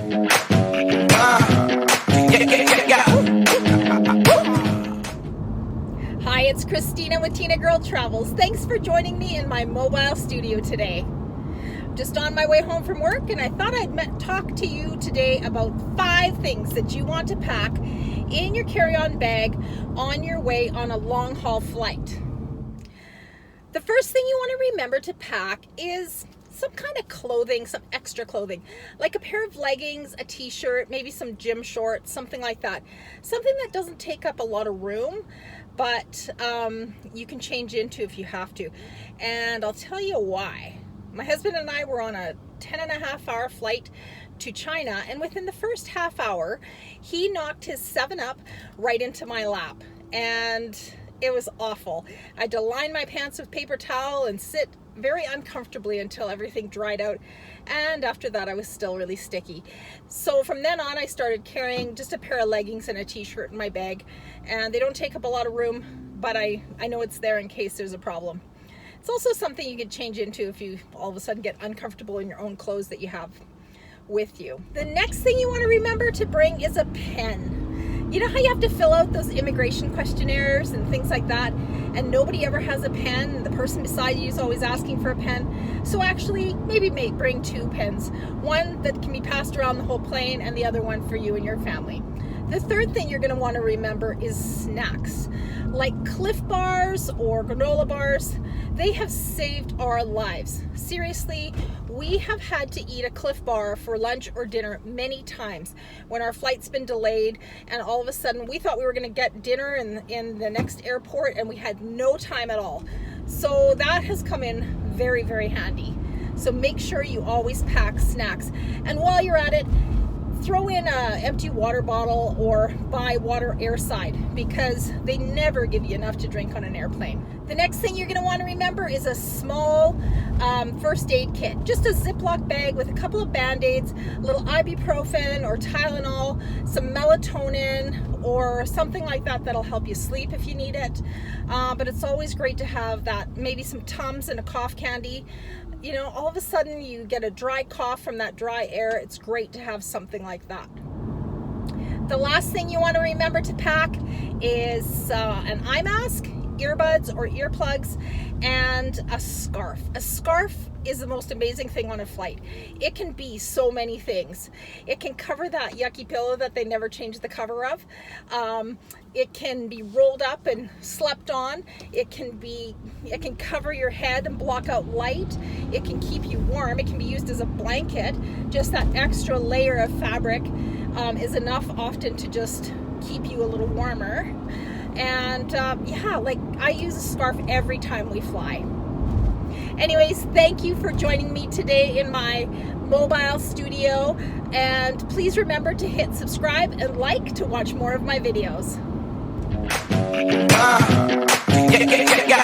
Hi, it's Christina with Tinagirl Travels. Thanks for joining me in my mobile studio today. Just on my way home from work, and I thought I'd talk to you today about 5 things that you want to pack in your carry-on bag on your way on a long-haul flight. The first thing you want to remember to pack is some kind of clothing, some extra clothing, like a pair of leggings, a t-shirt, maybe some gym shorts, something like that. Something that doesn't take up a lot of room, but you can change into if you have to. And I'll tell you why. My husband and I were on a 10.5-hour flight to China, and within the first half hour, he knocked his 7-Up right into my lap. And it was awful. I had to line my pants with paper towel and sit very uncomfortably until everything dried out. And after that, I was still really sticky. So from then on, I started carrying just a pair of leggings and a t-shirt in my bag. And they don't take up a lot of room, but I know it's there in case there's a problem. It's also something you can change into if you all of a sudden get uncomfortable in your own clothes that you have with you. The next thing you want to remember to bring is a pen. You know how you have to fill out those immigration questionnaires and things like that, and nobody ever has a pen, and the person beside you is always asking for a pen? So actually, maybe bring 2 pens. One that can be passed around the whole plane, and the other one for you and your family. The third thing you're going to want to remember is snacks, like Cliff Bars or granola bars. They have saved our lives. Seriously, we have had to eat a Cliff Bar for lunch or dinner many times when our flight's been delayed, and all of a sudden we thought we were going to get dinner in the next airport, and we had no time at all. So that has come in very, very handy. So make sure you always pack snacks. And while you're at it, throw in an empty water bottle or buy water airside, because they never give you enough to drink on an airplane. The next thing you're going to want to remember is a small first aid kit. Just a Ziploc bag with a couple of Band-Aids, a little ibuprofen or Tylenol, some melatonin or something like that that'll help you sleep if you need it. But it's always great to have that, maybe some Tums and a cough candy. You know, all of a sudden you get a dry cough from that dry air. It's great to have something like that. The last thing you want to remember to pack is an eye mask, earbuds or earplugs, and a scarf. A scarf is the most amazing thing on a flight. It can be so many things. It can cover that yucky pillow that they never change the cover of. It can be rolled up and slept on. It can cover your head and block out light. It can keep you warm. It can be used as a blanket. Just that extra layer of fabric is enough often to just keep you a little warmer. And yeah, like I use a scarf every time we fly. Anyways, thank you for joining me today in my mobile studio. And please remember to hit subscribe and like to watch more of my videos. Yeah.